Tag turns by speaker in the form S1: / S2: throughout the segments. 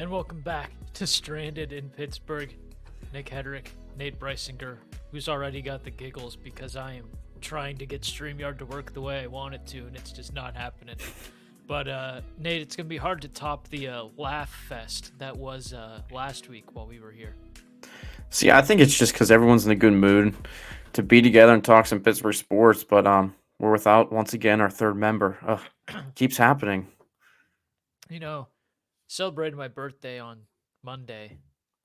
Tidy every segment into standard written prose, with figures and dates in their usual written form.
S1: And welcome back to Stranded in Pittsburgh. Nick Hedrick, Nate Breisinger, who's already got the giggles because I am trying to get StreamYard to work the way I want it to, and it's just not happening. But Nate, it's gonna be hard to top the laugh fest that was last week while we were here.
S2: See, I think it's just because everyone's in a good mood to be together and talk some Pittsburgh sports, but we're without once again our third member. Ugh, keeps happening.
S1: You know, celebrated my birthday on Monday,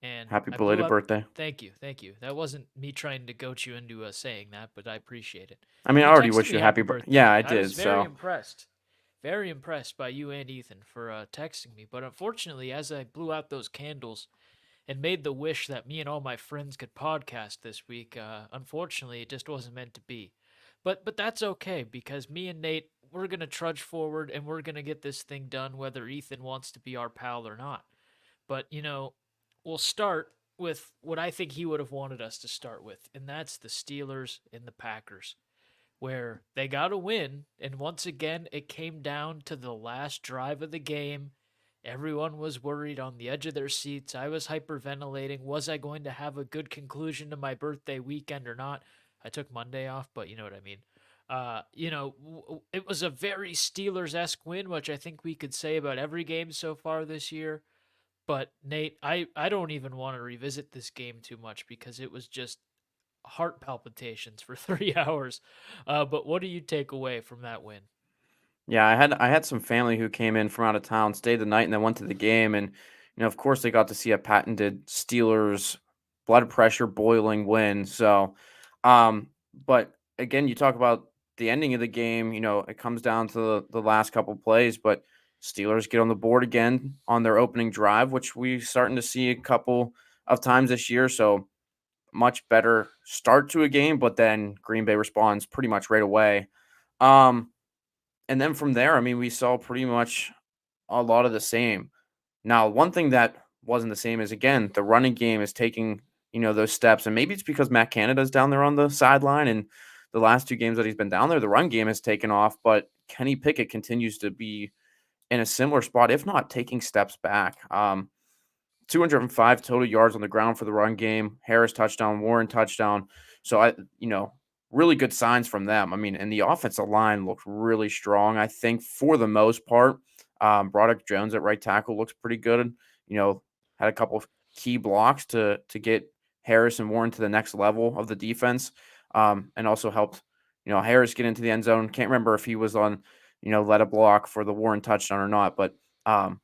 S1: and
S2: Happy
S1: I blew
S2: belated
S1: out.
S2: birthday.
S1: Thank you, thank you. That wasn't me trying to goat you into saying that, but I appreciate it.
S2: I mean, I
S1: You
S2: already
S1: texted
S2: wish
S1: me
S2: you a happy
S1: happy
S2: birthday. Yeah,
S1: birthday.
S2: I
S1: I was
S2: did. So
S1: very impressed by you and Ethan for texting me. But unfortunately, as I blew out those candles and made the wish that me and all my friends could podcast this week, unfortunately, it just wasn't meant to be. But that's okay because me and Nate, we're gonna trudge forward and we're gonna get this thing done, whether Ethan wants to be our pal or not. But we'll start with what I think he would have wanted us to start with, and that's the Steelers and the Packers, where they got a win, and once again it came down to the last drive of the game. Everyone was worried on the edge of their seats. I was hyperventilating. Was I going to have a good conclusion to my birthday weekend or not? I took Monday off, but you know what I mean. It was a very Steelers esque win, which I think we could say about every game so far this year. But Nate, I don't even want to revisit this game too much because it was just heart palpitations for 3 hours. But what do you take away from that win?
S2: yeah, I had some family who came in from out of town, stayed the night, and then went to the game, and of course, they got to see a patented Steelers blood pressure boiling win. So, but again, you talk about the ending of the game. It comes down to the last couple plays, but Steelers get on the board again on their opening drive, which we starting to see a couple of times this year. So much better start to a game, but then Green Bay responds pretty much right away. Um, and then from there, I mean, we saw pretty much a lot of the same. Now, one thing that wasn't the same is again the running game is taking those steps, and maybe it's because Matt Canada's down there on the sideline, and the last two games that he's been down there, the run game has taken off. But Kenny Pickett continues to be in a similar spot, if not taking steps back. 205 total yards on the ground for the run game. Harris touchdown, Warren touchdown. So really good signs from them. I mean, and the offensive line looked really strong. I think for the most part, Broderick Jones at right tackle looks pretty good. Had a couple of key blocks to get Harris and Warren to the next level of the defense, and also helped Harris get into the end zone. Can't remember if he was on let a block for the Warren touchdown or not, but I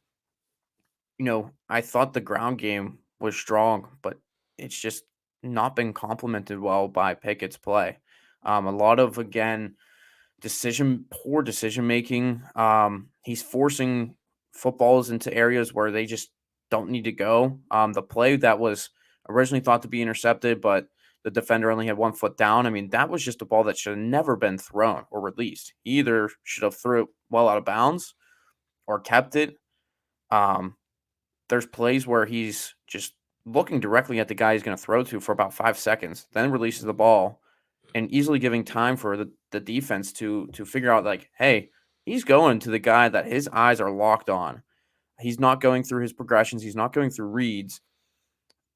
S2: thought the ground game was strong, but it's just not been complemented well by Pickett's play. A lot of again poor decision making. He's forcing footballs into areas where they just don't need to go. The play that was originally thought to be intercepted, but the defender only had 1 foot down. I mean, that was just a ball that should have never been thrown or released. He either should have threw it well out of bounds or kept it. Um, there's plays where he's just looking directly at the guy he's going to throw to for about 5 seconds, then releases the ball and easily giving time for the defense to figure out like, hey, he's going to the guy that his eyes are locked on. He's not going through his progressions. He's not going through reads.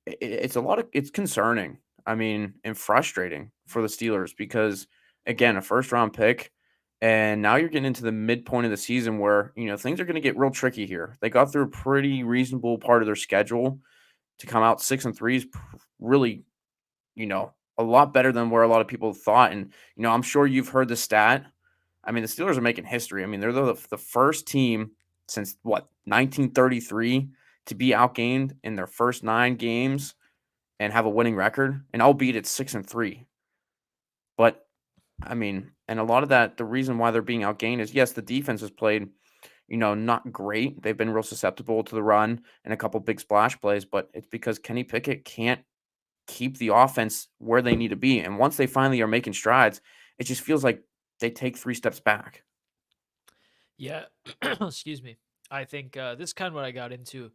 S2: It's concerning. I mean, and frustrating for the Steelers because again, a first round pick. And now you're getting into the midpoint of the season where, things are going to get real tricky here. They got through a pretty reasonable part of their schedule to come out 6-3 is really, a lot better than where a lot of people thought. And, I'm sure you've heard the stat. I mean, the Steelers are making history. I mean, they're the first team since 1933 to be outgained in their first 9 games and have a winning record. And albeit it's 6-3. But I mean, and a lot of that, the reason why they're being outgained is yes, the defense has played, not great. They've been real susceptible to the run and a couple big splash plays, but it's because Kenny Pickett can't keep the offense where they need to be. And once they finally are making strides, it just feels like they take 3 steps back.
S1: Yeah, excuse me. I think this is kind of what I got into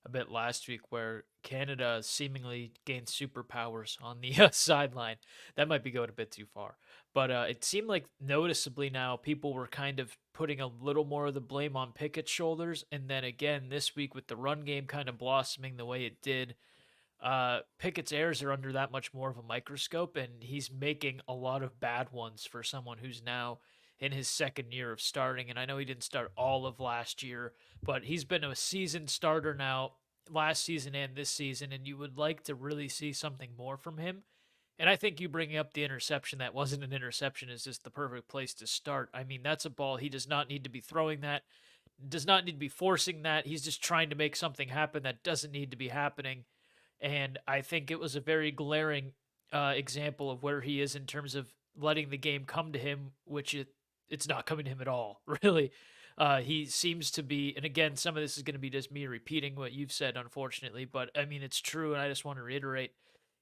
S1: a bit last week where Canada seemingly gained superpowers on the sideline. That might be going a bit too far. But it seemed like noticeably now people were kind of putting a little more of the blame on Pickett's shoulders. And then again, this week with the run game kind of blossoming the way it did, Pickett's errors are under that much more of a microscope, and he's making a lot of bad ones for someone who's now in his second year of starting. And I know he didn't start all of last year, but he's been a seasoned starter now, last season and this season, and you would like to really see something more from him. And I think you bringing up the interception that wasn't an interception is just the perfect place to start. I mean, that's a ball he does not need to be throwing that, does not need to be forcing that. He's just trying to make something happen that doesn't need to be happening. And I think it was a very glaring example of where he is in terms of letting the game come to him, which it's not coming to him at all, really. He seems to be, and again, some of this is going to be just me repeating what you've said, unfortunately, but I mean, it's true, and I just want to reiterate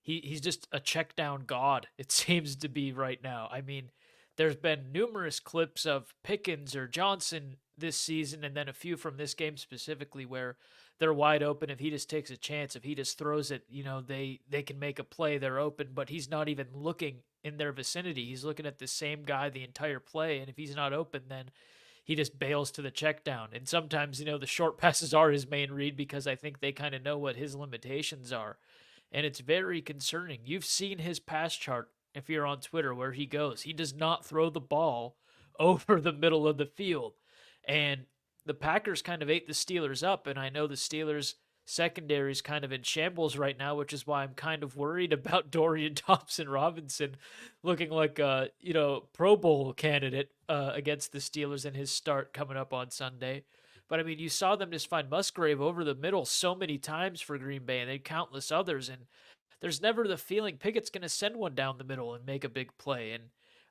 S1: he's just a check down god, it seems to be right now. I mean, there's been numerous clips of Pickens or Johnson this season, and then a few from this game specifically, where they're wide open. If he just takes a chance, if he just throws it, they can make a play. They're open, but he's not even looking in their vicinity. He's looking at the same guy the entire play, and if he's not open, then he just bails to the check down. And sometimes, the short passes are his main read because I think they kind of know what his limitations are. And it's very concerning. You've seen his pass chart if you're on Twitter where he goes. He does not throw the ball over the middle of the field. And the Packers kind of ate the Steelers up, and I know the Steelers secondary is kind of in shambles right now, which is why I'm kind of worried about Dorian Thompson Robinson looking like a Pro Bowl candidate against the Steelers in his start coming up on Sunday. But I mean, you saw them just find Musgrave over the middle so many times for Green Bay, and then countless others. And there's never the feeling Pickett's going to send one down the middle and make a big play. And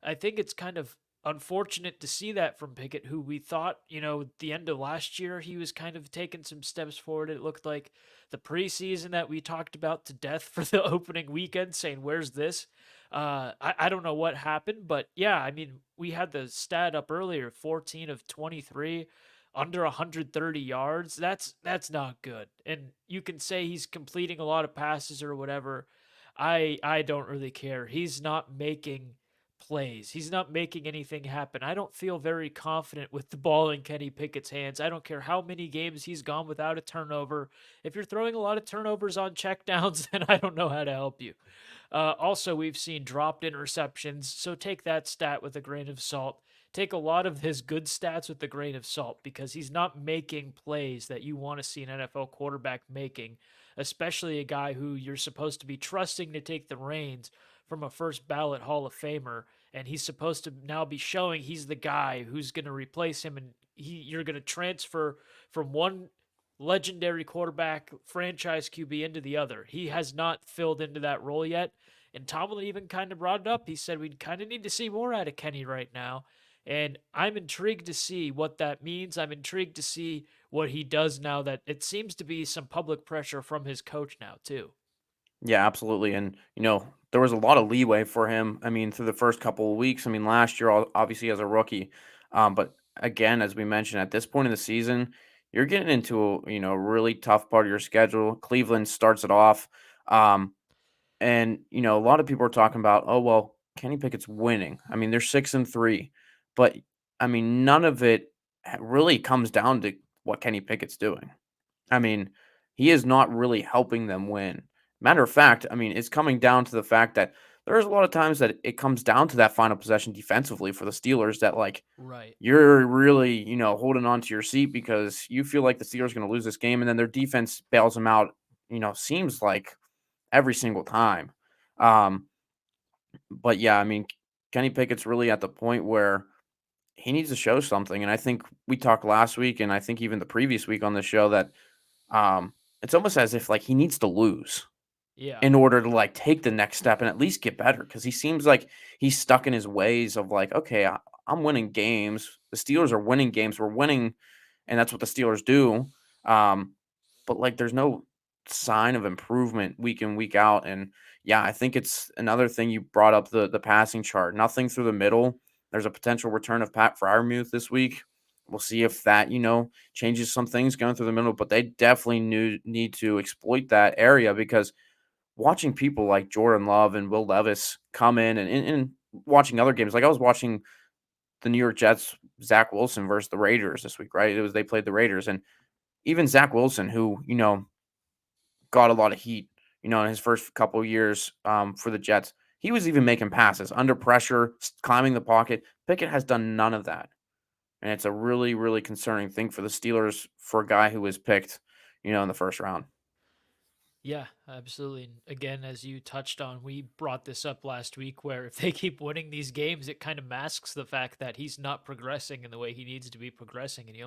S1: I think it's kind of unfortunate to see that from Pickett, who we thought, at the end of last year, he was kind of taking some steps forward. It looked like the preseason that we talked about to death for the opening weekend, saying, "Where's this?" I don't know what happened, but yeah, I mean, we had the stat up earlier, 14 of 23, under 130 yards. That's not good. And you can say he's completing a lot of passes or whatever. I don't really care. He's not making plays. He's not making anything happen. I don't feel very confident with the ball in Kenny Pickett's hands. I don't care how many games he's gone without a turnover. If you're throwing a lot of turnovers on checkdowns, then I don't know how to help you. Also, we've seen dropped interceptions, so take that stat with a grain of salt. Take a lot of his good stats with a grain of salt because he's not making plays that you want to see an NFL quarterback making, especially a guy who you're supposed to be trusting to take the reins from a first ballot Hall of Famer. And he's supposed to now be showing he's the guy who's going to replace him, and you're going to transfer from one legendary quarterback, franchise QB into the other. He has not filled into that role yet. And Tomlin even kind of brought it up. He said we kind of need to see more out of Kenny right now. And I'm intrigued to see what that means. I'm intrigued to see what he does now that it seems to be some public pressure from his coach now, too.
S2: Yeah, absolutely. And, there was a lot of leeway for him. I mean, through the first couple of weeks. I mean, last year, obviously, as a rookie. But again, as we mentioned, at this point in the season, you're getting into a really tough part of your schedule. Cleveland starts it off. Um, and, a lot of people are talking about, oh, well, Kenny Pickett's winning. I mean, they're 6-3. But, I mean, none of it really comes down to what Kenny Pickett's doing. I mean, he is not really helping them win. Matter of fact, I mean, it's coming down to the fact that there's a lot of times that it comes down to that final possession defensively for the Steelers that, like,
S1: Right.
S2: you're really, holding on to your seat because you feel like the Steelers are going to lose this game, and then their defense bails them out, seems like every single time. Um, but yeah, I mean, Kenny Pickett's really at the point where he needs to show something. And I think we talked last week, and I think even the previous week on the show that it's almost as if like he needs to lose
S1: Yeah.
S2: in order to like take the next step and at least get better because he seems like he's stuck in his ways of like, okay, I'm winning games. The Steelers are winning games. We're winning, and that's what the Steelers do. Um, but like, there's no sign of improvement week in week out. And yeah, I think it's another thing you brought up the passing chart. Nothing through the middle. There's a potential return of Pat Fryermuth this week. we'll see if that, changes some things going through the middle, but they definitely need to exploit that area because watching people like Jordan Love and Will Levis come in and watching other games, like I was watching the New York Jets, Zach Wilson versus the Raiders this week, right? It was they played the Raiders, and even Zach Wilson, who got a lot of heat, in his first couple of years for the Jets, he was even making passes under pressure, climbing the pocket. Pickett has done none of that, and it's a really, really concerning thing for the Steelers for a guy who was picked, in the first round.
S1: Yeah, absolutely. And again, as you touched on, we brought this up last week where if they keep winning these games, it kind of masks the fact that he's not progressing in the way he needs to be progressing. And you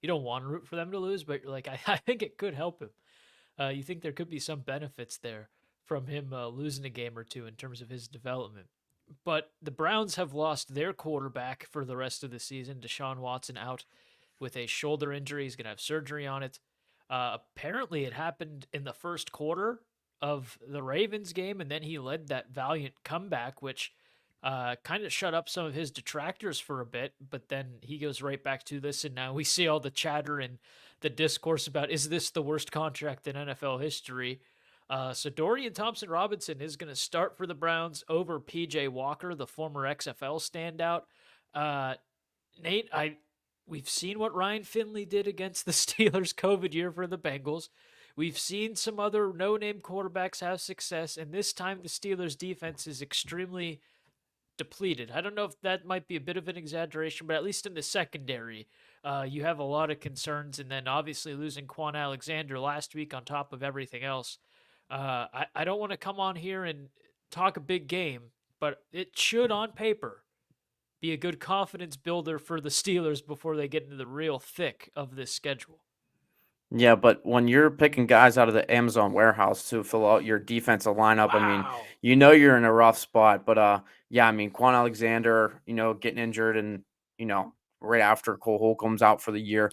S1: don't want to root for them to lose, but you're like, I think it could help him. You think there could be some benefits there from him losing a game or two in terms of his development. But the Browns have lost their quarterback for the rest of the season. Deshaun Watson out with a shoulder injury. He's going to have surgery on it. Apparently, it happened in the first quarter of the Ravens game, and then he led that valiant comeback, which kind of shut up some of his detractors for a bit. But then he goes right back to this, and now we see all the chatter and the discourse about is this the worst contract in NFL history? So Dorian Thompson Robinson is going to start for the Browns over PJ Walker, the former XFL standout. Uh, Nate, we've seen what Ryan Finley did against the Steelers COVID year for the Bengals. We've seen some other no-name quarterbacks have success, and this time the Steelers defense is extremely depleted. I don't know if that might be a bit of an exaggeration, but at least in the secondary, you have a lot of concerns. And then obviously losing Quan Alexander last week on top of everything else. I don't want to come on here and talk a big game, but it should on paper be a good confidence builder for the Steelers before they get into the real thick of this schedule.
S2: Yeah, but when you're picking guys out of the Amazon warehouse to fill out your defensive lineup, I mean,
S1: Wow.
S2: you're in a rough spot. But yeah, I mean, Quan Alexander, getting injured and right after Cole Holcomb's out for the year.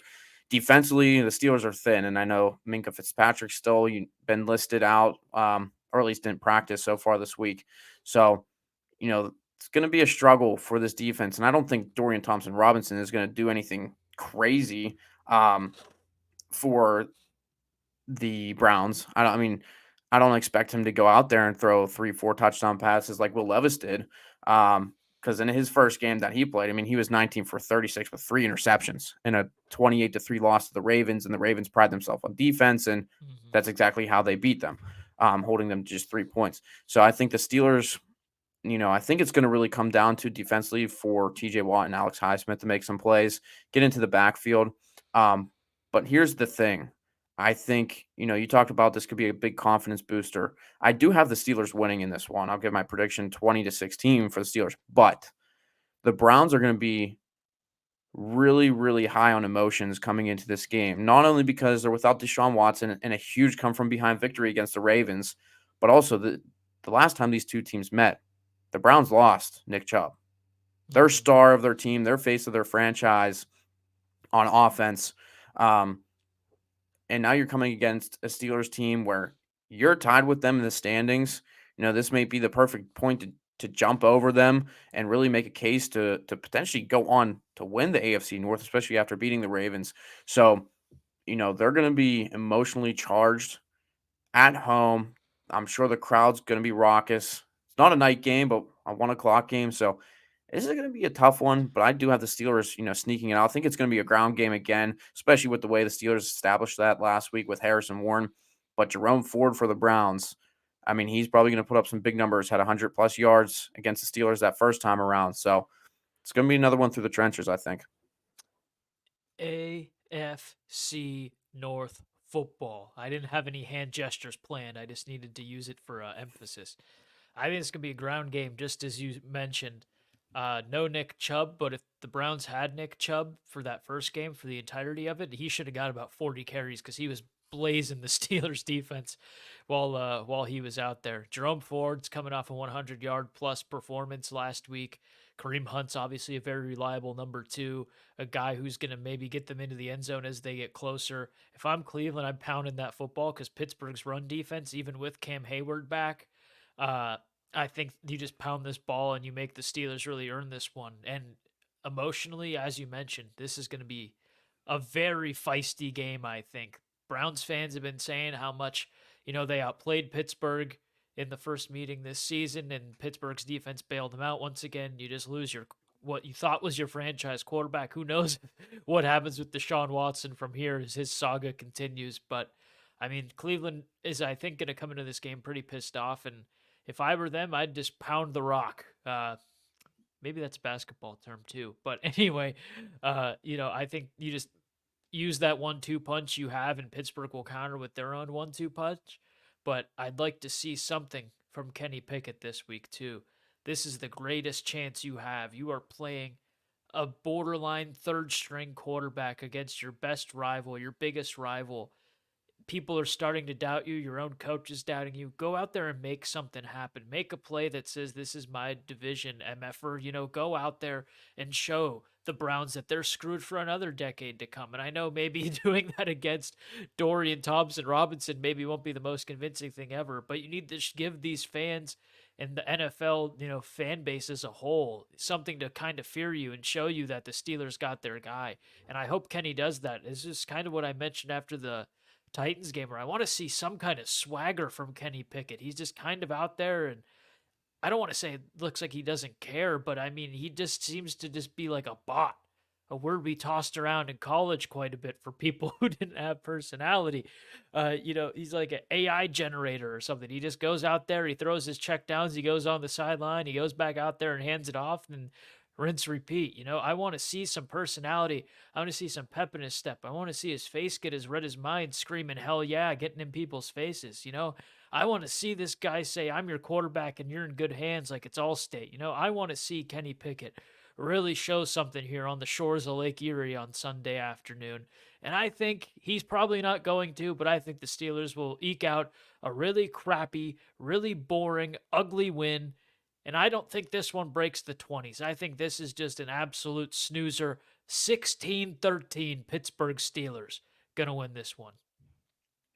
S2: Defensively, the Steelers are thin, and I know Minka Fitzpatrick's still been listed out, or at least didn't practice so far this week. So, it's going to be a struggle for this defense, and I don't think Dorian Thompson Robinson is going to do anything crazy. For the Browns. I mean, I don't expect him to go out there and throw 3, 4 touchdown passes like Will Levis did. Because in his first game that he played, I mean, he was 19 for 36 with 3 interceptions in a 28-3 loss to the Ravens, and the Ravens pride themselves on defense, and
S1: Mm-hmm.
S2: that's exactly how they beat them, holding them to just 3 points. So I think the Steelers, I think it's going to really come down to defensively for TJ Watt and Alex Highsmith to make some plays, get into the backfield. Um, but here's the thing. I think, you talked about this could be a big confidence booster. I do have the Steelers winning in this one. I'll give my prediction 20-16 for the Steelers, but the Browns are going to be really, really high on emotions coming into this game. Not only because they're without Deshaun Watson and a huge come from behind victory against the Ravens, but also the last time these two teams met, the Browns lost Nick Chubb, their
S1: Mm-hmm.
S2: star of their team, their face of their franchise on offense. Um, and now you're coming against a Steelers team where you're tied with them in the standings. This may be the perfect point to jump over them and really make a case to potentially go on to win the AFC North, especially after beating the Ravens. So, they're going to be emotionally charged at home. I'm sure the crowd's going to be raucous. It's not a night game, but a 1 o'clock game. So this is going to be a tough one. But I do have the Steelers, sneaking it out. I think it's going to be a ground game again, especially with the way the Steelers established that last week with Harrison Warren. But Jerome Ford for the Browns, I mean, he's probably going to put up some big numbers. Had 100 plus yards against the Steelers that first time around. So it's going to be another one through the trenches, I think.
S1: AFC North football. I didn't have any hand gestures planned. I just needed to use it for emphasis. I think it's going to be a ground game, just as you mentioned. No Nick Chubb, but if the Browns had Nick Chubb for that first game for the entirety of it, he should have got about 40 carries because he was blazing the Steelers defense while he was out there. Jerome Ford's coming off a 100-yard plus performance last week. Kareem Hunt's obviously a very reliable number two, a guy who's going to maybe get them into the end zone as they get closer. If I'm Cleveland, I'm pounding that football because Pittsburgh's run defense, even with Cam Hayward back, uh, I think you just pound this ball and you make the Steelers really earn this one. And emotionally, as you mentioned, this is going to be a very feisty game, I think. Browns fans have been saying how much, they outplayed Pittsburgh in the first meeting this season, and Pittsburgh's defense bailed them out once again. You just lose your what you thought was your franchise quarterback. Who knows what happens with Deshaun Watson from here as his saga continues? But I mean, Cleveland is, I think, going to come into this game pretty pissed off, and if I were them, I'd just pound the rock. Maybe that's a basketball term too. But anyway, I think you just use that 1-2 punch you have, and Pittsburgh will counter with their own 1-2 punch. But I'd like to see something from Kenny Pickett this week too. This is the greatest chance you have. You are playing a borderline third string quarterback against your best rival, your biggest rival. People are starting to doubt you. Your own coach is doubting you. Go out there and make something happen. Make a play that says, "This is my division, MFer." Go out there and show the Browns that they're screwed for another decade to come. And I know maybe doing that against Dorian Thompson Robinson maybe won't be the most convincing thing ever, but you need to give these fans and the NFL, fan base as a whole, something to kind of fear you and show you that the Steelers got their guy. And I hope Kenny does that. This is kind of what I mentioned after the Titans game, where I want to see some kind of swagger from Kenny Pickett. He's just kind of out there, and I don't want to say it looks like he doesn't care, but I mean, he just seems to just be like a bot, a word we tossed around in college quite a bit for people who didn't have personality. He's like an AI generator or something. He just goes out there, he throws his check downs, he goes on the sideline, he goes back out there and hands it off, and rinse repeat. I want to see some personality. I want to see some pep in his step. I want to see his face get as red as mine, screaming hell yeah, getting in people's faces. I want to see this guy say, "I'm your quarterback and you're in good hands," like it's Allstate. I want to see Kenny Pickett really show something here on the shores of Lake Erie on Sunday afternoon. And I think he's probably not going to, but I think the Steelers will eke out a really crappy, really boring, ugly win. And I don't think this one breaks the 20s. I think this is just an absolute snoozer. 16-13 Pittsburgh Steelers going to win this one.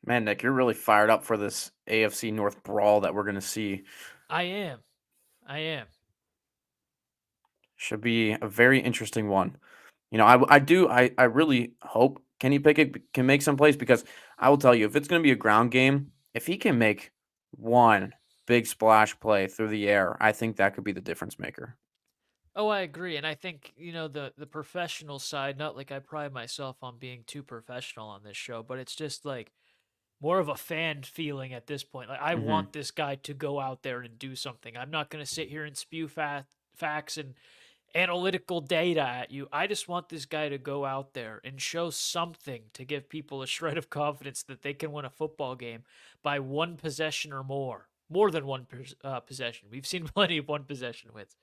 S2: Man, Nick, you're really fired up for this AFC North brawl that we're going to see.
S1: I am. I am.
S2: Should be a very interesting one. I really hope Kenny Pickett can make some plays because I will tell you, if it's going to be a ground game, if he can make one big splash play through the air, I think that could be the difference maker.
S1: Oh, I agree. And I think, the professional side, not like I pride myself on being too professional on this show, but it's just like more of a fan feeling at this point. Like, I
S2: Hmm.
S1: want this guy to go out there and do something. I'm not going to sit here and spew facts and analytical data at you. I just want this guy to go out there and show something to give people a shred of confidence that they can win a football game by one possession or more than one possession. We've seen plenty of one possession wins.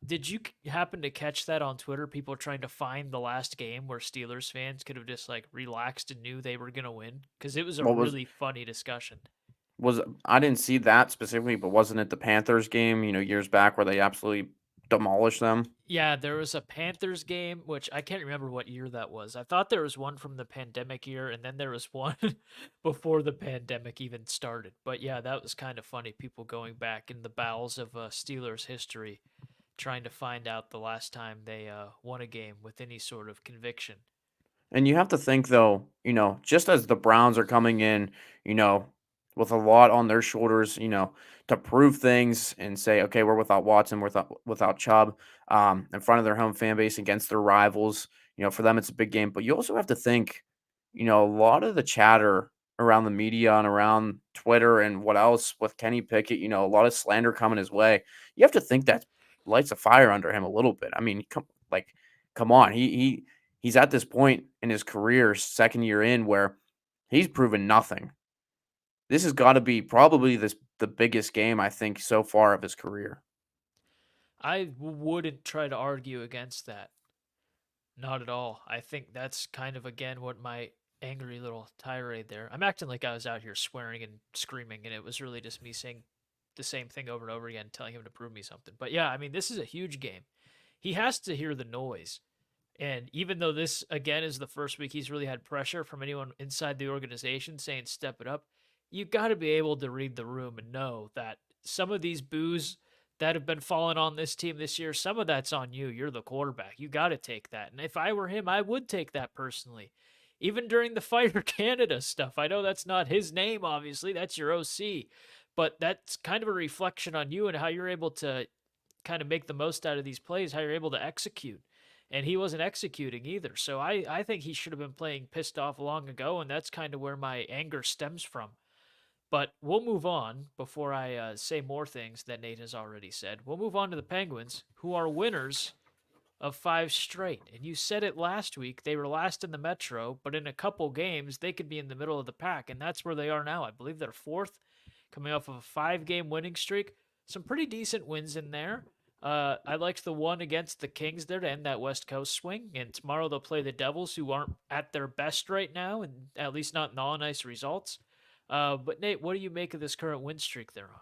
S1: Did you happen to catch that on Twitter? People trying to find the last game where Steelers fans could have just like relaxed and knew they were gonna win, because it was a
S2: What was
S1: really funny discussion.
S2: was I didn't see that specifically, but wasn't it the Panthers game, years back where they absolutely demolished them?
S1: Yeah, there was a Panthers game, which I can't remember what year that was. I thought there was one from the pandemic year, and then there was one before the pandemic even started. But yeah, that was kind of funny. People going back in the bowels of Steelers history, trying to find out the last time they won a game with any sort of conviction.
S2: And you have to think though, just as the Browns are coming in, you know, with a lot on their shoulders, to prove things and say, okay, we're without Watson, we're without Chubb, in front of their home fan base against their rivals. For them it's a big game. But you also have to think, a lot of the chatter around the media and around Twitter and what else with Kenny Pickett, a lot of slander coming his way. You have to think that lights a fire under him a little bit. I mean, come on. He's at this point in his career, second year in, where he's proven nothing. This has got to be probably the biggest game I think so far of his career.
S1: I wouldn't try to argue against that. Not at all. I think that's kind of again what my angry little tirade there. I'm acting like I was out here swearing and screaming, and it was really just me saying the same thing over and over again, telling him to prove me something. But yeah, I mean, this is a huge game. He has to hear the noise. And even though this again is the first week he's really had pressure from anyone inside the organization saying step it up, you got to be able to read the room and know that some of these boos that have been falling on this team this year, some of that's on you. You're the quarterback. You got to take that. And if I were him, I would take that personally. Even during the Fire Canada stuff, I know that's not his name, obviously, that's your OC, but that's kind of a reflection on you and how you're able to kind of make the most out of these plays, how you're able to execute. And he wasn't executing either. So I think he should have been playing pissed off long ago, and that's kind of where my anger stems from. But we'll move on before I say more things that Nate has already said. We'll move on to the Penguins, who are winners of five straight. And you said it last week. They were last in the Metro, but in a couple games, they could be in the middle of the pack. And that's where they are now. I believe they're fourth, coming off of a 5 game winning streak. Some pretty decent wins in there. I liked the one against the Kings there to end that West Coast swing. And tomorrow they'll play the Devils, who aren't at their best right now, and at least not in all nice results. But Nate, what do you make of this current win streak they're on?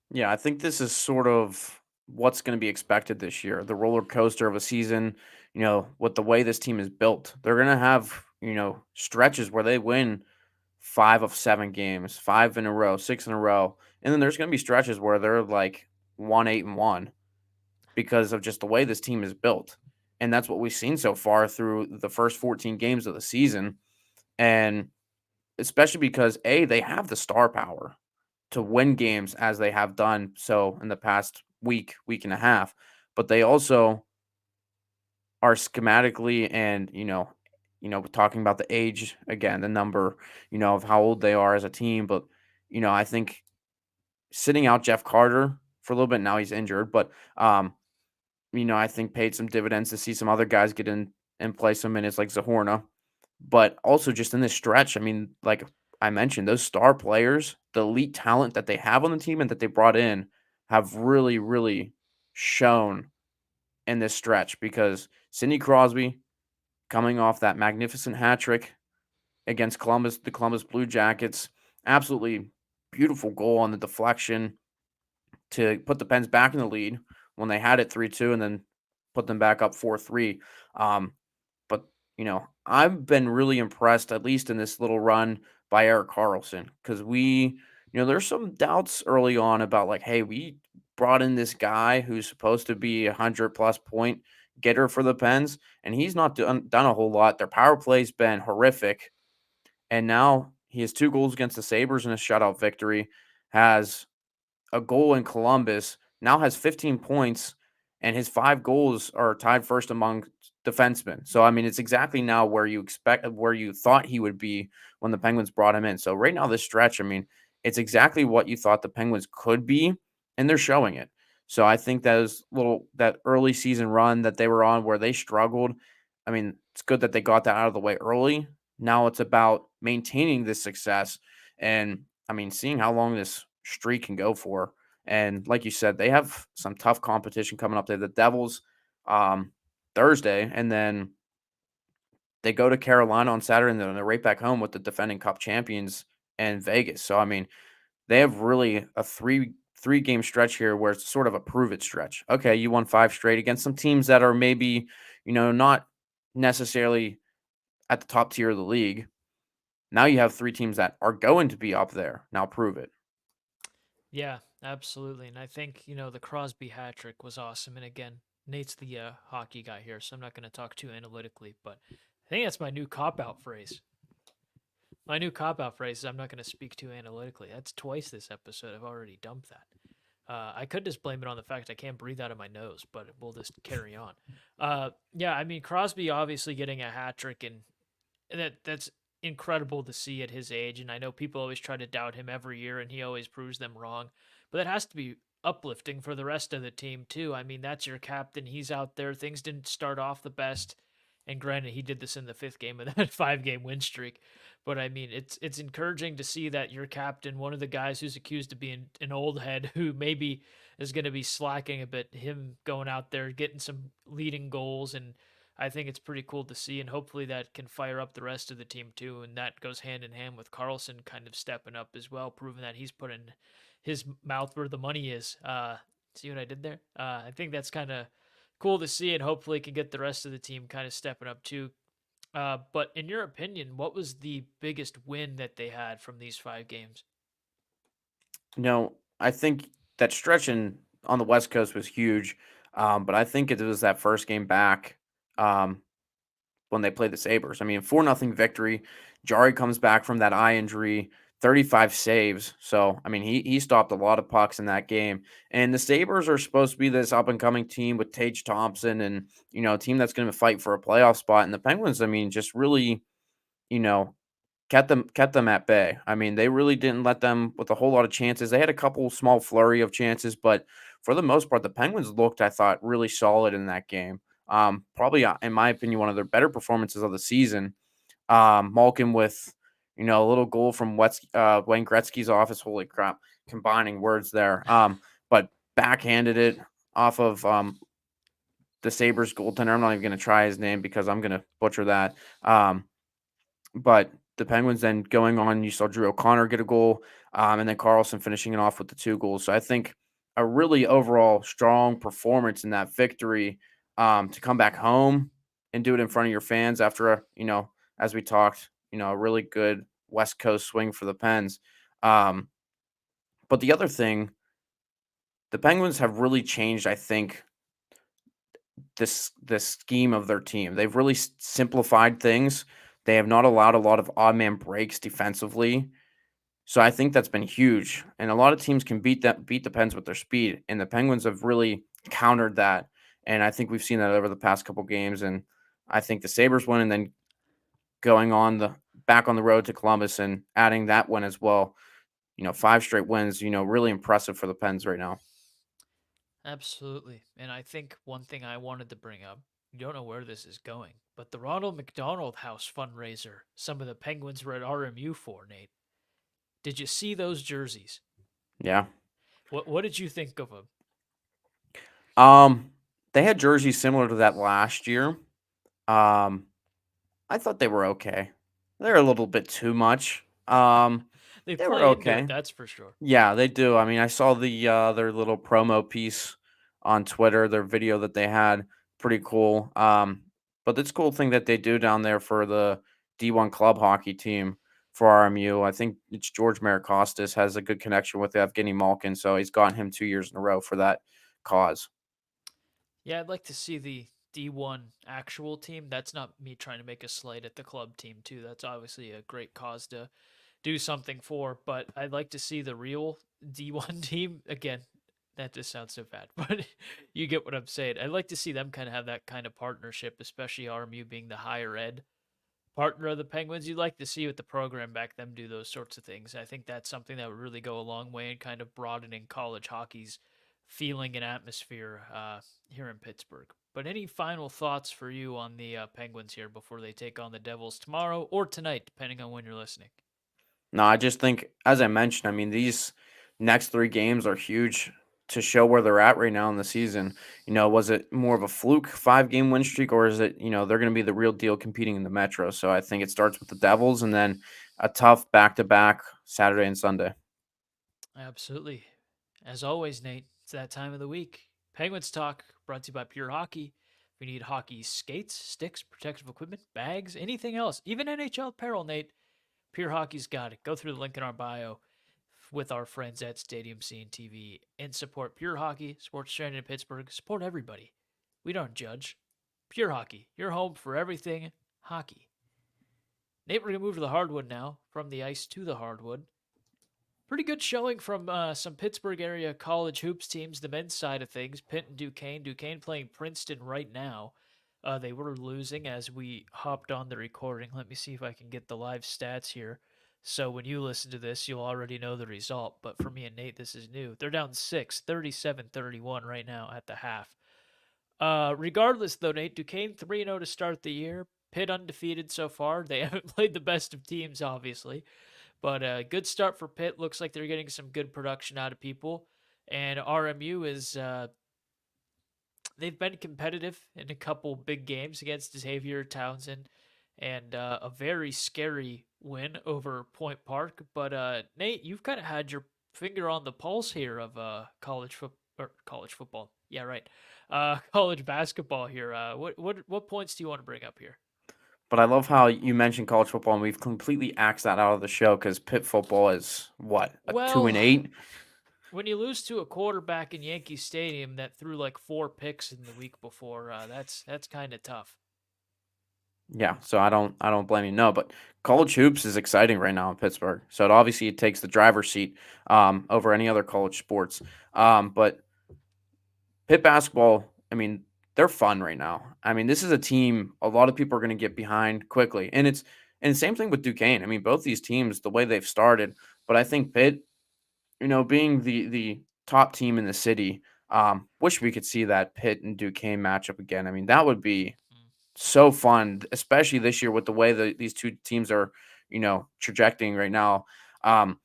S2: Yeah, I think this is sort of what's going to be expected this year. The roller coaster of a season, with the way this team is built. They're going to have, stretches where they win 5 of 7 games, 5 in a row, 6 in a row. And then there's going to be stretches where they're like 1-8-1 because of just the way this team is built. And that's what we've seen so far through the first 14 games of the season. And especially because, A, they have the star power to win games as they have done so in the past week and a half, but they also are schematically and talking about the age again, the number, of how old they are as a team. But I think sitting out Jeff Carter for a little bit now, he's injured, but I think paid some dividends to see some other guys get in and play some minutes like Zahorna. But also just in this stretch, I mean, like I mentioned, those star players, the elite talent that they have on the team and that they brought in have really, really shown in this stretch because Sidney Crosby coming off that magnificent hat trick against Columbus, the Columbus Blue Jackets, absolutely beautiful goal on the deflection to put the Pens back in the lead when they had it 3-2 and then put them back up 4-3. Um, but, I've been really impressed, at least in this little run by Eric Carlson, because there's some doubts early on about like, hey, we brought in this guy who's supposed to be 100+ point getter for the Pens, and he's not done a whole lot. Their power play's been horrific. And now he has 2 goals against the Sabres in a shutout victory, has a goal in Columbus, now has 15 points, and his 5 goals are tied first among defensemen. So I mean, it's exactly now where you thought he would be when the Penguins brought him in. So right now, this stretch, I mean, it's exactly what you thought the Penguins could be, and they're showing it. So I think that early season run that they were on where they struggled. I mean, it's good that they got that out of the way early. Now it's about maintaining this success and I mean, seeing how long this streak can go for. And like you said, they have some tough competition coming up. They have the Devils um, Thursday, and then they go to Carolina on Saturday, and then they're right back home with the defending Cup champions in Vegas. So I mean, they have really a three game stretch here where it's sort of a prove it stretch. Okay, you won 5 straight against some teams that are maybe not necessarily at the top tier of the league. Now you have 3 teams that are going to be up there. Now prove it.
S1: Yeah, absolutely. And I think, the Crosby hat trick was awesome. And again, Nate's the hockey guy here, so I'm not going to talk too analytically, but I think that's my new cop out phrase. My new cop out phrase is I'm not going to speak too analytically. That's twice this episode. I've already dumped that. I could just blame it on the fact I can't breathe out of my nose, but we'll just carry on. Yeah, I mean Crosby obviously getting a hat trick, and that's incredible to see at his age. And I know people always try to doubt him every year, and he always proves them wrong. But that has to be uplifting for the rest of the team too. I mean, that's your captain. He's out there. Things didn't start off the best, and granted, he did this in the 5th game of that 5 game win streak. But I mean, it's encouraging to see that your captain, one of the guys who's accused of being an old head, who maybe is going to be slacking a bit, him going out there getting some leading goals, and I think it's pretty cool to see, and hopefully that can fire up the rest of the team too. And that goes hand in hand with Carlson kind of stepping up as well, proving that he's putting his mouth where the money is. See what I did there? I think that's kind of cool to see, and hopefully can get the rest of the team kind of stepping up too. But in your opinion, what was the biggest win that they had from these 5 games?
S2: I think that stretch in on the West Coast was huge. But I think it was that first game back. Um, when they play the Sabres. I mean, 4-0 victory. Jari comes back from that eye injury, 35 saves. So, I mean, he stopped a lot of pucks in that game. And the Sabres are supposed to be this up and coming team with Tage Thompson and, a team that's going to fight for a playoff spot. And the Penguins, I mean, just really, you know, kept them at bay. I mean, they really didn't let them with a whole lot of chances. They had a couple small flurry of chances, but for the most part, the Penguins looked, I thought, really solid in that game. Probably, in my opinion, one of their better performances of the season. Malkin with, a little goal from Wayne Gretzky's office. Holy crap, combining words there. But backhanded it off of the Sabres goaltender. I'm not even going to try his name because I'm going to butcher that. But the Penguins then going on, you saw Drew O'Connor get a goal, and then Carlson finishing it off with the 2 goals. So I think a really overall strong performance in that victory, to come back home and do it in front of your fans after as we talked, a really good West Coast swing for the Pens. Um, but the other thing, the Penguins have really changed, I think, this scheme of their team. They've really simplified things. They have not allowed a lot of odd man breaks defensively. So I think that's been huge. And a lot of teams can beat the Pens with their speed. And the Penguins have really countered that. And I think we've seen that over the past couple games. And I think the Sabres win and then going on the back on the road to Columbus and adding that one as well. 5 straight wins, really impressive for the Pens right now.
S1: Absolutely. And I think one thing I wanted to bring up, you don't know where this is going, but the Ronald McDonald House fundraiser, some of the Penguins were at RMU for, Nate. Did you see those jerseys?
S2: Yeah.
S1: What did you think of them?
S2: Um they had jerseys similar to that last year. Um I thought they were okay. They're a little bit too much.
S1: They
S2: They were
S1: play into it,
S2: okay.
S1: that's for sure.
S2: Yeah, they do. I mean, I saw their little promo piece on Twitter, their video that they had, pretty cool. But it's a cool thing that they do down there for the D1 club hockey team for RMU. I think it's George Marikostas has a good connection with Evgeny Malkin, so he's gotten him 2 years in a row for that cause.
S1: Yeah, I'd like to see the D1 actual team. That's not me trying to make a slight at the club team, too. That's obviously a great cause to do something for, but I'd like to see the real D1 team. Again, that just sounds so bad, but you get what I'm saying. I'd like to see them kind of have that kind of partnership, especially RMU being the higher ed partner of the Penguins. You'd like to see with the program back them do those sorts of things. I think that's something that would really go a long way in kind of broadening college hockey's feeling and atmosphere here in Pittsburgh. But any final thoughts for you on the Penguins here before they take on the Devils tomorrow or tonight, depending on when you're listening?
S2: No, I just think, as I mentioned, I mean, these next 3 games are huge to show where they're at right now in the season. Was it more of a fluke 5-game win streak, or is it, they're going to be the real deal competing in the Metro? So I think it starts with the Devils and then a tough back to back Saturday and Sunday.
S1: Absolutely. As always, Nate, it's that time of the week. Penguins Talk, brought to you by Pure Hockey. If you need hockey skates, sticks, protective equipment, bags, anything else, even NHL apparel, Nate, Pure Hockey's got it. Go through the link in our bio with our friends at Stadium Scene TV and support Pure Hockey, sports trending in Pittsburgh. Support everybody. We don't judge. Pure Hockey, your home for everything hockey. Nate, we're going to move to the hardwood now, from the ice to the hardwood. Pretty good showing from some Pittsburgh area college hoops teams, the men's side of things. Pitt and Duquesne. Duquesne playing Princeton right now. They were losing as we hopped on the recording. Let me see if I can get the live stats here. So when you listen to this, you'll already know the result. But for me and Nate, this is new. They're down 6, 37-31 right now at the half. Regardless, though, Nate, Duquesne 3-0 to start the year. Pitt undefeated so far. They haven't played the best of teams, obviously. But a good start for Pitt. Looks like they're getting some good production out of people. And RMU is they've been competitive in a couple big games against Xavier Townsend and a very scary win over Point Park. But Nate, you've kind of had your finger on the pulse here of college football. Yeah, right. College basketball here. What points do you want to bring up here?
S2: But I love how you mentioned college football, and we've completely axed that out of the show because Pitt football is what, a 2
S1: Well,
S2: and 8.
S1: When you lose to a quarterback in Yankee Stadium that threw like 4 picks in the week before, that's kind of tough.
S2: Yeah, so I don't blame you. No, but college hoops is exciting right now in Pittsburgh. So it takes the driver's seat over any other college sports. But Pitt basketball, I mean, they're fun right now. I mean, this is a team a lot of people are going to get behind quickly, and same thing with Duquesne. I mean, both these teams, the way they've started, but I think Pitt, being the top team in the city, wish we could see that Pitt and Duquesne matchup again. I mean, that would be
S1: Mm.
S2: so fun, especially this year with the way that these two teams are, trajecting right now. Um,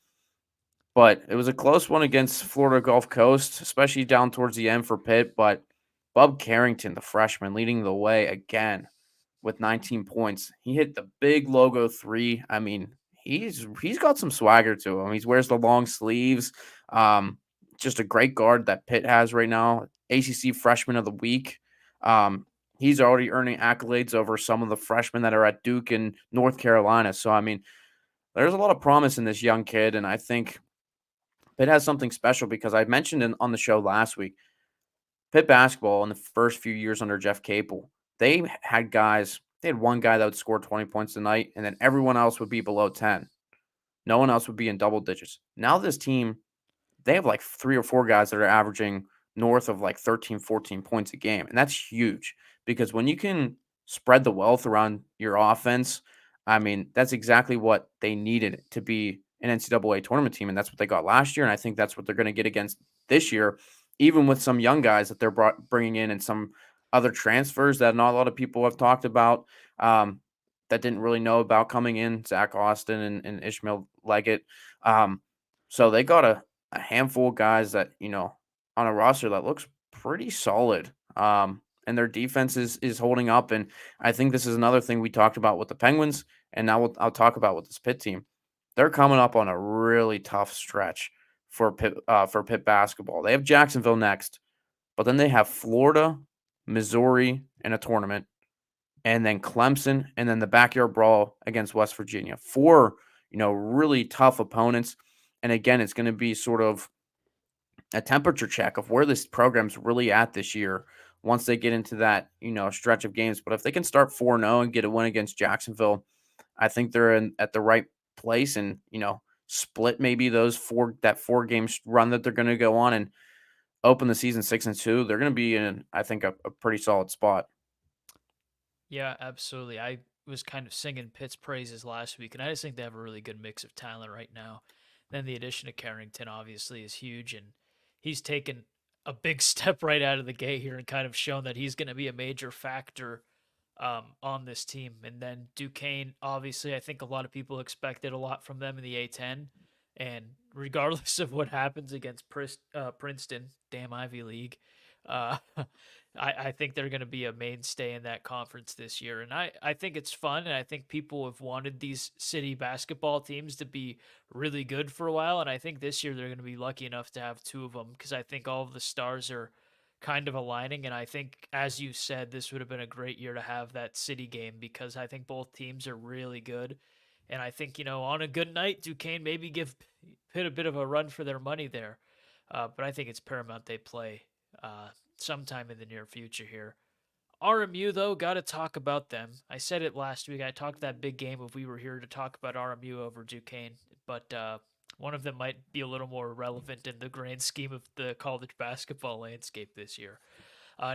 S2: but it was a close one against Florida Gulf Coast, especially down towards the end for Pitt. But Bub Carrington, the freshman, leading the way again with 19 points. He hit the big logo three. I mean, he's got some swagger to him. He wears the long sleeves. Um, just a great guard that Pitt has right now. ACC Freshman of the Week. Um, he's already earning accolades over some of the freshmen that are at Duke and North Carolina. So I mean, there's a lot of promise in this young kid, and I think Pitt has something special because I mentioned on the show last week. Pitt basketball in the first few years under Jeff Capel, they had guys. They had one guy that would score 20 points a night, and then everyone else would be below 10. No one else would be in double digits. Now this team, they have like 3 or 4 guys that are averaging north of like 13, 14 points a game, and that's huge because when you can spread the wealth around your offense, I mean, that's exactly what they needed to be an NCAA tournament team, and that's what they got last year, and I think that's what they're gonna get against this year, even with some young guys that they're bringing in and some other transfers that not a lot of people have talked about, that didn't really know about coming in, Zach Austin and Ishmael Leggett. So they got a handful of guys that, on a roster that looks pretty solid. And their defense is holding up. And I think this is another thing we talked about with the Penguins, and now I'll talk about with this Pitt team. They're coming up on a really tough stretch for Pitt basketball. They have Jacksonville next, but then they have Florida, Missouri in a tournament, and then Clemson, and then the backyard brawl against West Virginia. Four, really tough opponents. And again, it's going to be sort of a temperature check of where this program's really at this year once they get into that, stretch of games. But if they can start 4-0 and get a win against Jacksonville, I think they're in at the right place and, split maybe that 4 game run that they're going to go on and open the season 6-2. They're going to be in, I think, a pretty solid spot.
S1: Yeah, absolutely. I was kind of singing Pitt's praises last week, and I just think they have a really good mix of talent right now. Then the addition of Carrington obviously is huge, and he's taken a big step right out of the gate here and kind of shown that he's going to be a major factor on this team. And then Duquesne, obviously, I think a lot of people expected a lot from them in the A10. And regardless of what happens against Princeton, damn Ivy League, uh, I think they're going to be a mainstay in that conference this year. And I think it's fun. And I think people have wanted these city basketball teams to be really good for a while. And I think this year they're going to be lucky enough to have two of them because I think all of the stars are kind of aligning. And I think, as you said, this would have been a great year to have that city game because I think both teams are really good. And I think, on a good night, Duquesne maybe give Pitt a bit of a run for their money there. But I think it's paramount they play sometime in the near future here. RMU, though, got to talk about them. I said it last week. I talked that big game if we were here to talk about RMU over Duquesne, but one of them might be a little more relevant in the grand scheme of the college basketball landscape this year.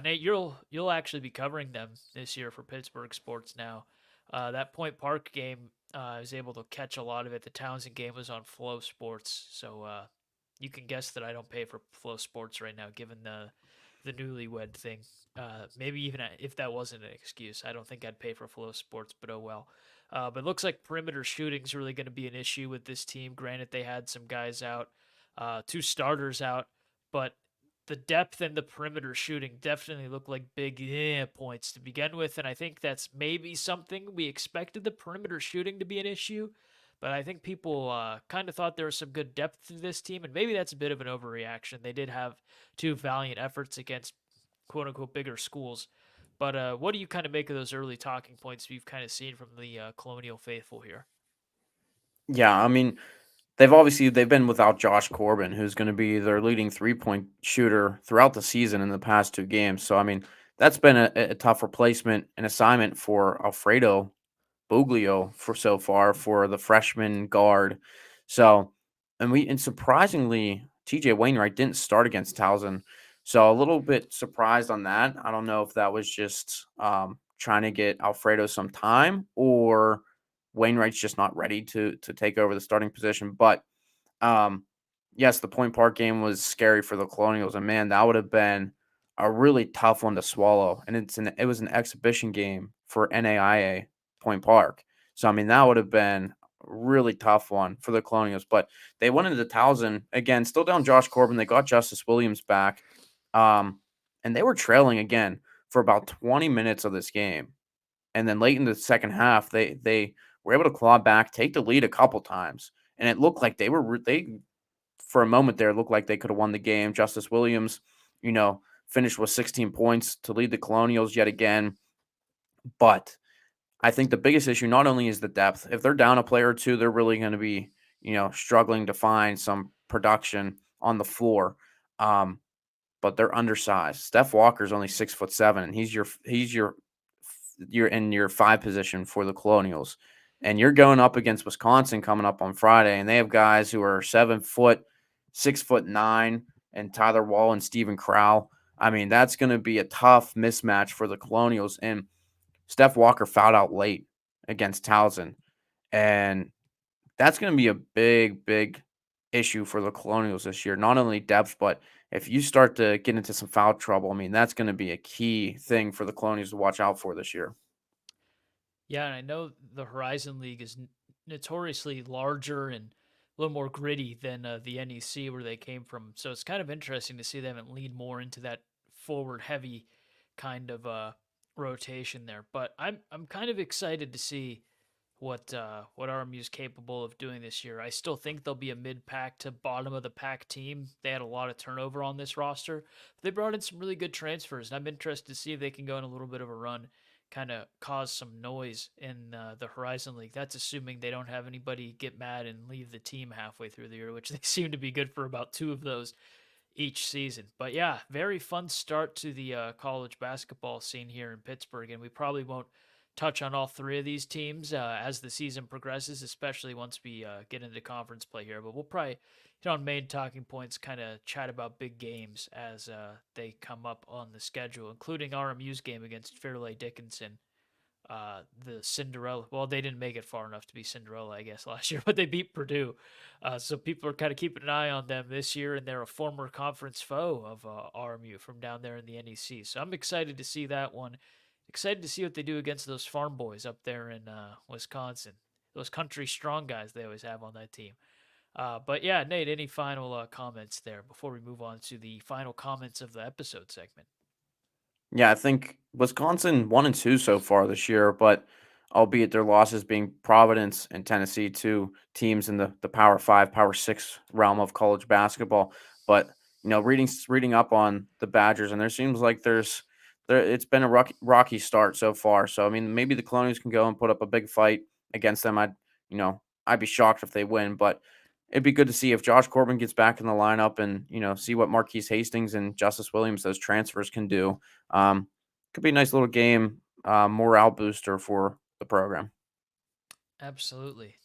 S1: Nate, you'll actually be covering them this year for Pittsburgh Sports now. That Point Park game, I was able to catch a lot of it. The Townsend game was on Flow Sports, so you can guess that I don't pay for Flow Sports right now, given the newlywed thing. Maybe even if that wasn't an excuse, I don't think I'd pay for Flow Sports, but oh well. But it looks like perimeter shooting is really going to be an issue with this team. Granted, they had some guys out, two starters out, but the depth and the perimeter shooting definitely look like big points to begin with. And I think that's maybe something we expected the perimeter shooting to be an issue. But I think people kind of thought there was some good depth to this team, and maybe that's a bit of an overreaction. They did have two valiant efforts against quote unquote bigger schools. But what do you kind of make of those early talking points we've kind of seen from the Colonial faithful here?
S2: Yeah, I mean, they've been without Josh Corbin, who's gonna be their leading three-point shooter throughout the season in the past 2 games. So, I mean, that's been a tough replacement and assignment for Alfredo Buglio for so far for the freshman guard. So, and surprisingly, TJ Wainwright didn't start against Towson. So a little bit surprised on that. I don't know if that was just trying to get Alfredo some time or Wainwright's just not ready to take over the starting position. But um, yes, the Point Park game was scary for the Colonials, and man, that would have been a really tough one to swallow. And it was an exhibition game for NAIA Point Park, so I mean that would have been a really tough one for the Colonials. But they went into Towson again, still down Josh Corbin. They got Justice Williams back, um, and they were trailing again for about 20 minutes of this game. And then late in the second half, they were able to claw back, take the lead a couple times, and it looked like they for a moment there, it looked like they could have won the game. Justice Williams, you know, finished with 16 points to lead the Colonials yet again. But I think the biggest issue not only is the depth. If they're down a player or two, they're really going to be, struggling to find some production on the floor. Um, but they're undersized. Steph Walker's only 6'7", and you're in your five position for the Colonials. And you're going up against Wisconsin coming up on Friday, and they have guys who are 7 foot, 6'9", and Tyler Wall and Stephen Crowell. I mean, that's going to be a tough mismatch for the Colonials. And Steph Walker fouled out late against Towson, and that's going to be a big, big issue for the Colonials this year. Not only depth, but if you start to get into some foul trouble, I mean, that's going to be a key thing for the Colonials to watch out for this year.
S1: Yeah, and I know the Horizon League is notoriously larger and a little more gritty than the NEC where they came from. So it's kind of interesting to see them and lean more into that forward heavy kind of rotation there. But I'm kind of excited to see what RMU is capable of doing this year. I still think they'll be a mid pack to bottom of the pack team. They had a lot of turnover on this roster. But they brought in some really good transfers, and I'm interested to see if they can go on a little bit of a run, kind of cause some noise in the Horizon League. That's assuming they don't have anybody get mad and leave the team halfway through the year, which they seem to be good for about two of those each season. But yeah, very fun start to the college basketball scene here in Pittsburgh, and we probably won't touch on all three of these teams as the season progresses, especially once we get into conference play here. But we'll probably hit on main talking points, kind of chat about big games as they come up on the schedule, including RMU's game against Fairleigh Dickinson, the Cinderella. Well, they didn't make it far enough to be Cinderella, I guess, last year, but they beat Purdue. So people are kind of keeping an eye on them this year, and they're a former conference foe of RMU from down there in the NEC. So I'm excited to see that one. Excited to see what they do against those farm boys up there in Wisconsin. Those country strong guys they always have on that team. But yeah, Nate, any final comments there before we move on to the final comments of the episode segment?
S2: Yeah, I think Wisconsin 1-2 so far this year, but albeit their losses being Providence and Tennessee, two teams in the Power Five, Power Six realm of college basketball. But reading up on the Badgers, and there seems like it's been a rocky start so far. So I mean, maybe the Colonials can go and put up a big fight against them. I'd be shocked if they win, but it'd be good to see if Josh Corbin gets back in the lineup and see what Marquise Hastings and Justice Williams, those transfers, can do. Could be a nice little game, morale booster for the program.
S1: Absolutely.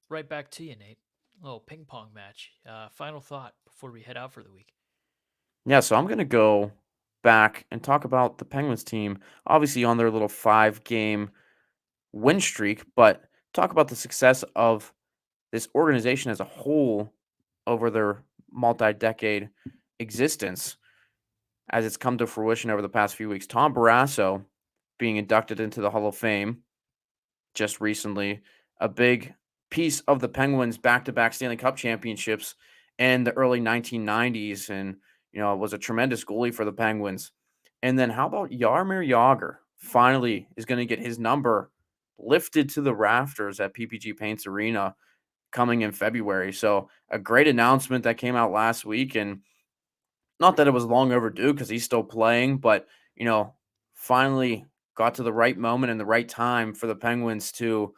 S1: Right back to you, Nate. A little ping pong match. Final thought before we head out for the week.
S2: Yeah, so I'm gonna go back and talk about the Penguins team, obviously on their little 5 game win streak, but talk about the success of this organization as a whole over their multi-decade existence as it's come to fruition over the past few weeks. Tom Barrasso being inducted into the Hall of Fame just recently, a big piece of the Penguins' back-to-back Stanley Cup championships in the early 1990s, and was a tremendous goalie for the Penguins. And then how about Jaromir Jagr finally is going to get his number lifted to the rafters at PPG Paints Arena coming in February. So a great announcement that came out last week, and not that it was long overdue because he's still playing, but finally got to the right moment and the right time for the Penguins to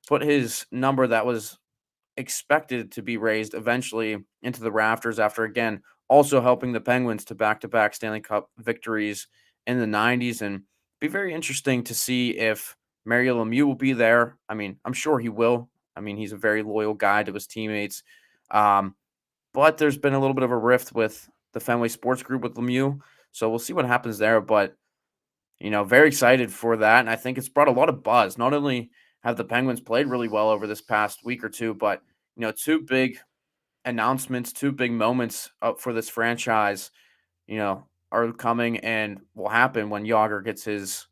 S2: put his number that was expected to be raised eventually into the rafters after again also helping the Penguins to back-to-back Stanley Cup victories in the 90s, and be very interesting to see if Mario Lemieux will be there. I mean, I'm sure he will. I mean, he's a very loyal guy to his teammates. Um, but there's been a little bit of a rift with the Fenway Sports Group with Lemieux, so we'll see what happens there. But very excited for that, and I think it's brought a lot of buzz. Not only have the Penguins played really well over this past week or two, but two big announcements, two big moments up for this franchise, are coming and will happen when Yager gets his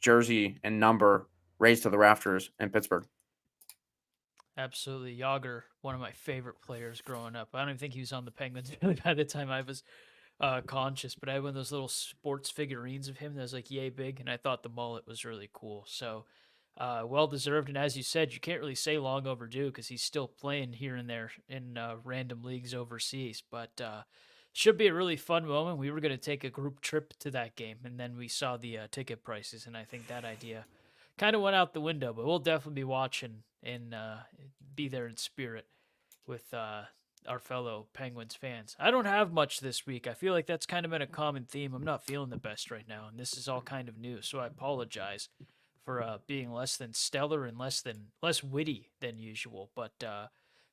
S2: jersey and number raised to the rafters in Pittsburgh.
S1: Absolutely. Yager, one of my favorite players growing up. I don't even think he was on the Penguins really by the time I was conscious, but I had one of those little sports figurines of him that was like yay big, and I thought the mullet was really cool. So, well deserved. And as you said, you can't really say long overdue because he's still playing here and there in random leagues overseas. But should be a really fun moment. We were going to take a group trip to that game, and then we saw the ticket prices, and I think that idea kind of went out the window. But we'll definitely be watching and be there in spirit with our fellow Penguins fans. I don't have much this week. I feel like that's kind of been a common theme. I'm not feeling the best right now, and this is all kind of new, so I apologize for being less than stellar and less witty than usual. But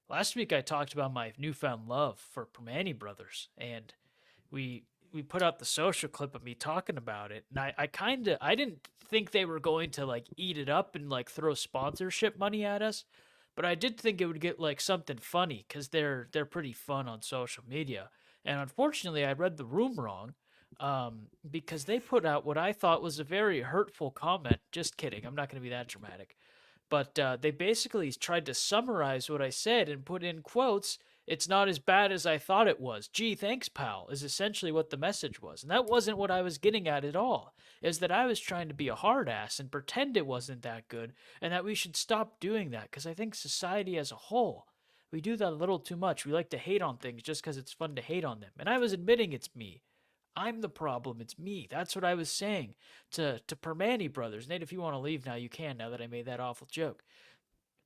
S1: last week I talked about my newfound love for Permane Brothers, and we put out the social clip of me talking about it, and I didn't think they were going to like eat it up and like throw sponsorship money at us, but I did think it would get like something funny because they're pretty fun on social media. And unfortunately, I read the room wrong, because they put out what I thought was a very hurtful comment. Just kidding, I'm not going to be that dramatic. But they basically tried to summarize what I said and put in quotes. It's not as bad as I thought it was. Gee, thanks, pal, is essentially what the message was. And that wasn't what I was getting at all. Is that I was trying to be a hard ass and pretend it wasn't that good, and that we should stop doing that because I think society as a whole, we do that a little too much. We like to hate on things just because it's fun to hate on them. And I was admitting it's me. I'm the problem. It's me. That's what I was saying to Permane Brothers. Nate, if you want to leave now, you can. Now that I made that awful joke,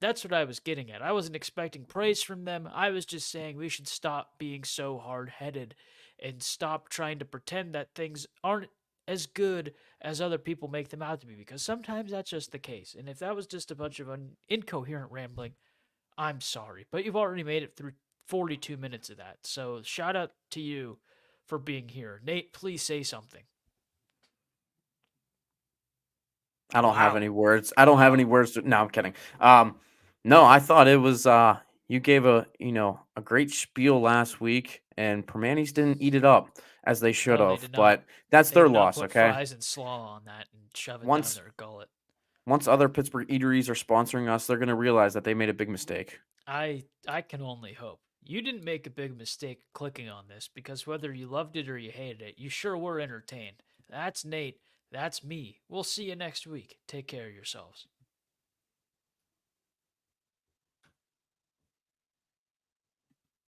S1: that's what I was getting at. I wasn't expecting praise from them. I was just saying we should stop being so hard headed and stop trying to pretend that things aren't as good as other people make them out to be, because sometimes that's just the case. And if that was just a bunch of incoherent rambling, I'm sorry. But you've already made it through 42 minutes of that. So shout out to you for being here. Nate, please say something.
S2: I don't have
S1: Wow.
S2: any words. I don't have any
S1: Wow.
S2: words no, I'm kidding. No, I thought it was you gave a great spiel last week and Permanis didn't eat it up as they should
S1: No, they
S2: have,
S1: did not.
S2: but that's
S1: They
S2: their
S1: did not
S2: loss,
S1: put
S2: okay?
S1: fries and slaw on that and shove it down
S2: Once
S1: their gullet.
S2: once other Pittsburgh eateries are sponsoring us, they're going to realize that they made a big mistake.
S1: I can only hope. You didn't make a big mistake clicking on this, because whether you loved it or you hated it, you sure were entertained. That's Nate. That's me. We'll see you next week. Take care of yourselves.